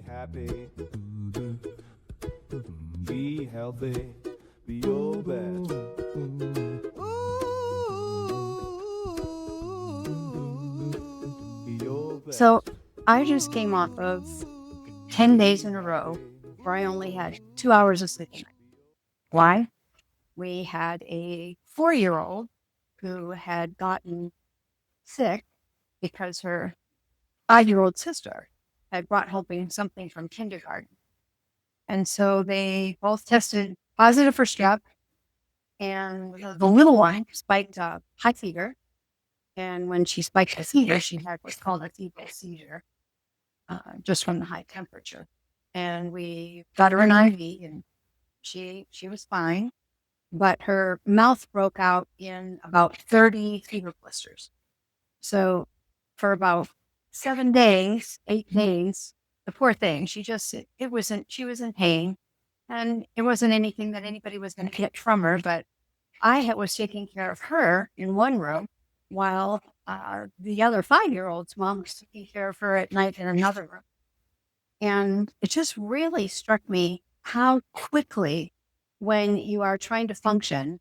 happy, be healthy, be your best. Be your best. So I just came off of 10 days in a row where I only had 2 hours of sleep a night. Why? We had a 4-year-old who had gotten sick because her 5-year-old sister had brought home something from kindergarten. And so they both tested positive for strep, and the little one spiked a high fever. And when she spiked a fever, she had what's called a fetal seizure, just from the high temperature. And we got her an IV, and she was fine, but her mouth broke out in about 30 fever blisters. So for about 7 days, 8 days, the poor thing, she was in pain, and it wasn't anything that anybody was going to get from her, but I was taking care of her in one room while the other 5-year-old's mom was taking care of her at night in another room. And it just really struck me how quickly, when you are trying to function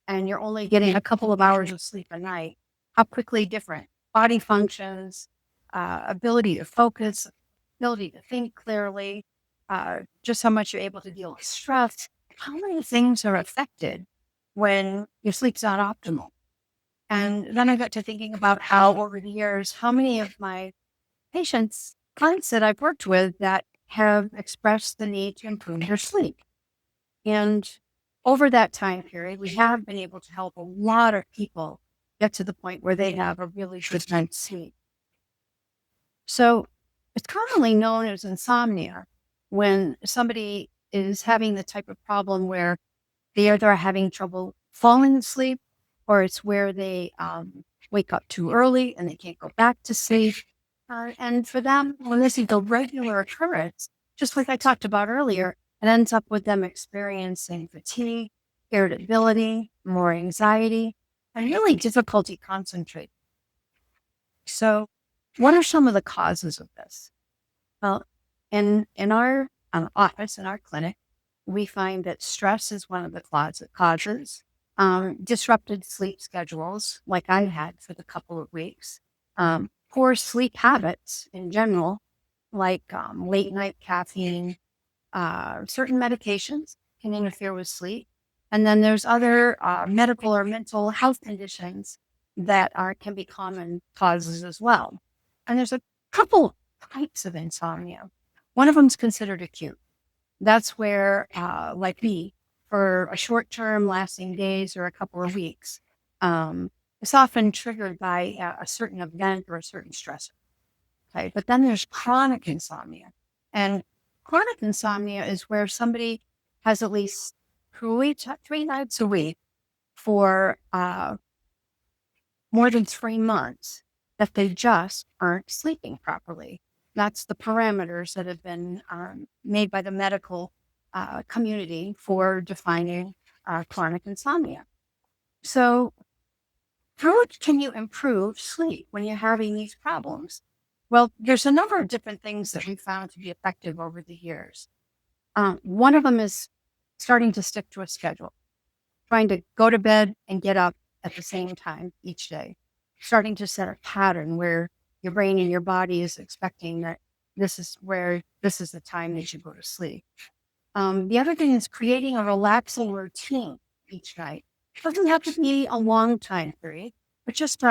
and you're only getting a couple of hours of sleep a night, how quickly different body functions, ability to focus, ability to think clearly, just how much you're able to deal with stress, how many things are affected when your sleep's not optimal. And then I got to thinking about how over the years, how many of my clients that I've worked with that have expressed the need to improve their sleep. And over that time period, we have been able to help a lot of people get to the point where they have a really good night's sleep. So it's commonly known as insomnia when somebody is having the type of problem where they either are having trouble falling asleep, or it's where they wake up too early and they can't go back to sleep. And for them, when this is a regular occurrence, just like I talked about earlier, it ends up with them experiencing fatigue, irritability, more anxiety, and really difficulty concentrating. So what are some of the causes of this? Well, in our office, in our clinic, we find that stress is one of the causes. Disrupted sleep schedules, like I had for the couple of weeks. Poor sleep habits in general, like late night caffeine, certain medications can interfere with sleep. And then there's other medical or mental health conditions that can be common causes as well. And there's a couple types of insomnia. One of them is considered acute. That's where, like me, for a short term lasting days or a couple of weeks, it's often triggered by a certain event or a certain stressor. Okay, but then there's chronic insomnia. And chronic insomnia is where somebody has at least 3 nights a week for more than 3 months that they just aren't sleeping properly. That's the parameters that have been made by the medical community for defining chronic insomnia. So how can you improve sleep when you're having these problems? Well, there's a number of different things that we found to be effective over the years. One of them is starting to stick to a schedule, trying to go to bed and get up at the same time each day, starting to set a pattern where your brain and your body is expecting that this is the time that you go to sleep. The other thing is creating a relaxing routine each night. It doesn't have to be a long time period, but just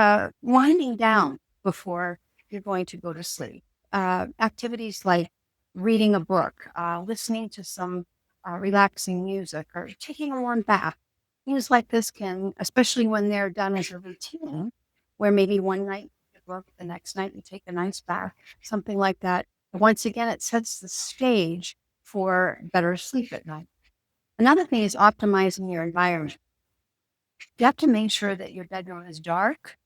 winding down before you're going to go to sleep. Activities like reading a book, listening to some relaxing music, or taking a warm bath. Things like this can, especially when they're done as a routine, where maybe one night you book, the next night you take a nice bath, something like that. Once again, it sets the stage for better sleep at night. Another thing is optimizing your environment. You have to make sure that your bedroom is dark,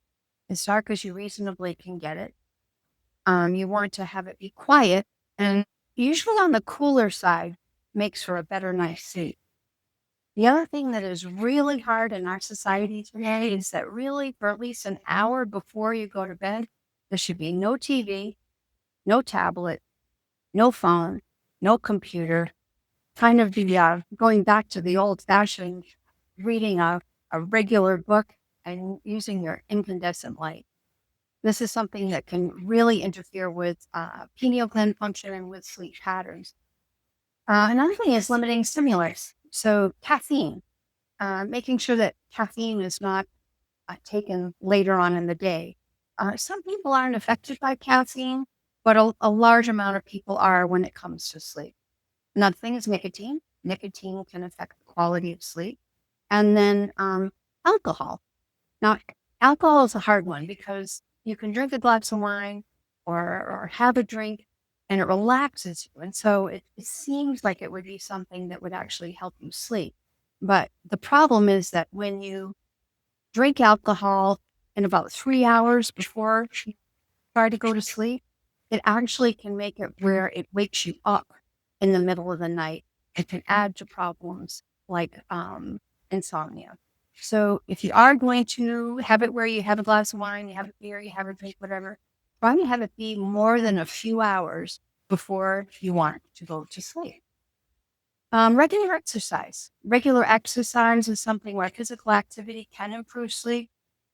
as dark as you reasonably can get it. You want to have it be quiet, and usually on the cooler side makes for a better night's sleep. The other thing that is really hard in our society today is that really for at least an hour before you go to bed, there should be no TV, no tablet, no phone, no computer, kind of the going back to the old fashioned reading a regular book and using your incandescent light. This is something that can really interfere with pineal gland function and with sleep patterns. Another thing is limiting stimulants. So caffeine, making sure that caffeine is not taken later on in the day. Some people aren't affected by caffeine, but a large amount of people are when it comes to sleep. Another thing is nicotine. Nicotine can affect the quality of sleep. And then alcohol. Now, alcohol is a hard one because you can drink a glass of wine or have a drink and it relaxes you. And so it seems like it would be something that would actually help you sleep. But the problem is that when you drink alcohol in about 3 hours before you try to go to sleep, it actually can make it where it wakes you up in the middle of the night. It can add to problems like insomnia. So if you are going to have it where you have a glass of wine, you have a beer, you have a drink, whatever, try to have it be more than a few hours before you want to go to sleep. Regular exercise. Regular exercise is something where physical activity can improve sleep.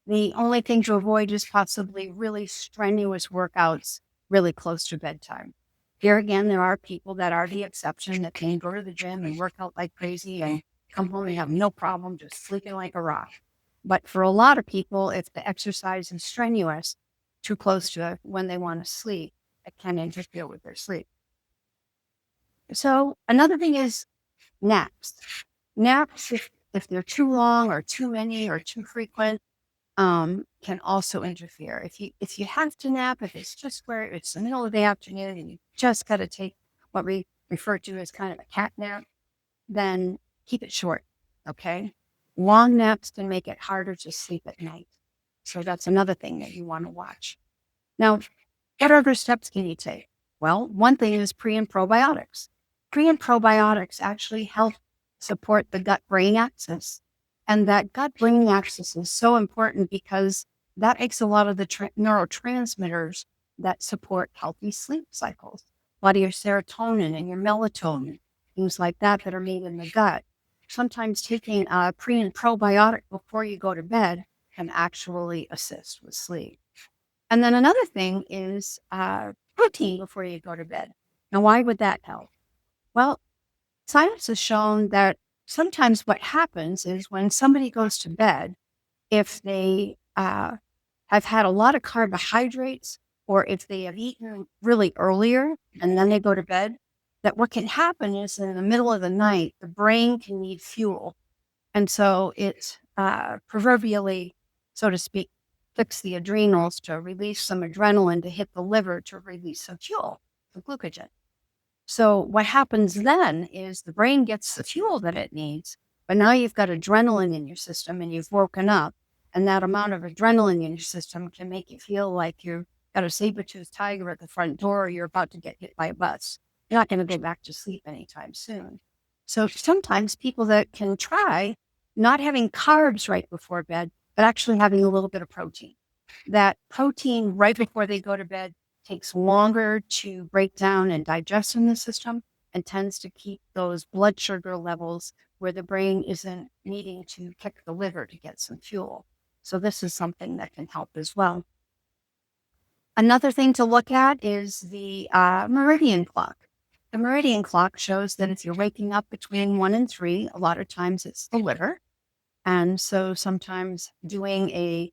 The only thing to avoid is possibly really strenuous workouts really close to bedtime. Here again, there are people that are the exception that can go to the gym and work out like crazy and come home and have no problem just sleeping like a rock. But for a lot of people, if the exercise is strenuous, too close to when they want to sleep, it can interfere with their sleep. So another thing is naps. Naps, if they're too long or too many or too frequent, can also interfere. If you have to nap, if it's just where it's the middle of the afternoon and you just got to take what we refer to as kind of a cat nap, then keep it short. Okay. Long naps can make it harder to sleep at night. So that's another thing that you want to watch. Now, what other steps can you take? Well, one thing is pre and probiotics. Pre and probiotics actually help support the gut-brain axis. And that gut-brain axis is so important because that makes a lot of the neurotransmitters that support healthy sleep cycles. A lot of your serotonin and your melatonin, things like that are made in the gut. Sometimes taking a pre and probiotic before you go to bed can actually assist with sleep. And then another thing is protein before you go to bed. Now, why would that help? Well, science has shown that sometimes what happens is when somebody goes to bed, if they have had a lot of carbohydrates or if they have eaten really earlier and then they go to bed, that what can happen is in the middle of the night, the brain can need fuel. And so it proverbially, so to speak, flicks the adrenals to release some adrenaline to hit the liver to release some fuel, the glucogen. So what happens then is the brain gets the fuel that it needs, but now you've got adrenaline in your system and you've woken up. And that amount of adrenaline in your system can make you feel like you've got a saber-toothed tiger at the front door or you're about to get hit by a bus. You're not going to go back to sleep anytime soon. So sometimes people that can try not having carbs right before bed, but actually having a little bit of protein. That protein right before they go to bed takes longer to break down and digest in the system and tends to keep those blood sugar levels where the brain isn't needing to kick the liver to get some fuel. So this is something that can help as well. Another thing to look at is the Meridian clock. The Meridian clock shows that if you're waking up between 1 and 3, a lot of times it's the liver. And so sometimes doing a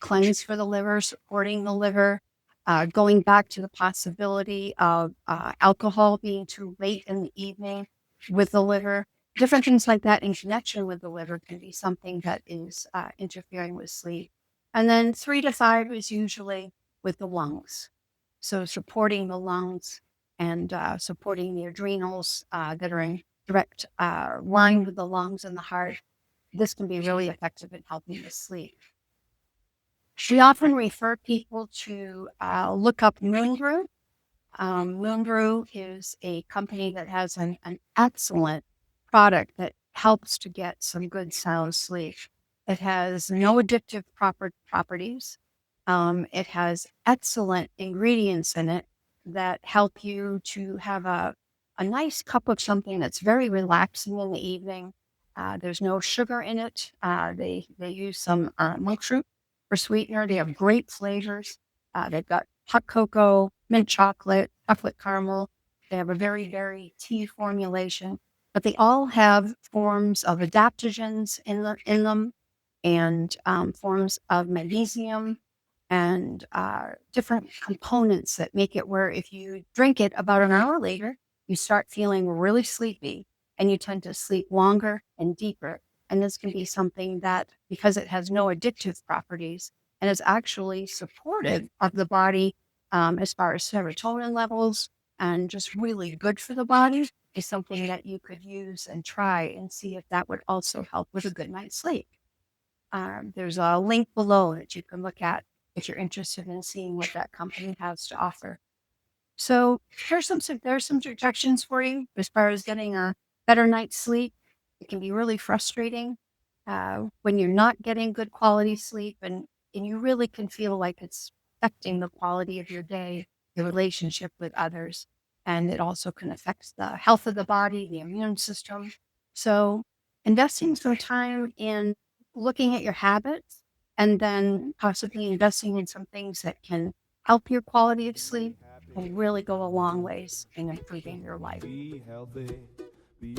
cleanse for the liver, supporting the liver, going back to the possibility of alcohol being too late in the evening with the liver, different things like that in connection with the liver can be something that is interfering with sleep. And then 3 to 5 is usually with the lungs. So supporting the lungs and supporting the adrenals that are in direct line with the lungs and the heart. This can be really effective in helping with sleep. We often refer people to look up Moon Brew. Moon Brew is a company that has an excellent product that helps to get some good sound sleep. It has no addictive properties. It has excellent ingredients in it. that help you to have a nice cup of something that's very relaxing in the evening. There's no sugar in it. They use some monk fruit for sweetener. They have great flavors. They've got hot cocoa, mint chocolate, chocolate caramel. They have a very, very tea formulation, but they all have forms of adaptogens in them, and forms of magnesium, and different components that make it where if you drink it about an hour later, you start feeling really sleepy, and you tend to sleep longer and deeper. And this can be something that, because it has no addictive properties and is actually supportive of the body, as far as serotonin levels, and just really good for the body, is something that you could use and try and see if that would also help with a good night's sleep. There's a link below that you can look at if you're interested in seeing what that company has to offer. So there's some suggestions for you as far as getting a better night's sleep. It can be really frustrating when you're not getting good quality sleep, and you really can feel like it's affecting the quality of your day, your relationship with others, and it also can affect the health of the body, the immune system. So investing some time in looking at your habits, and then possibly investing in some things that can help your quality of sleep, will really go a long ways in improving your life. Be healthy, be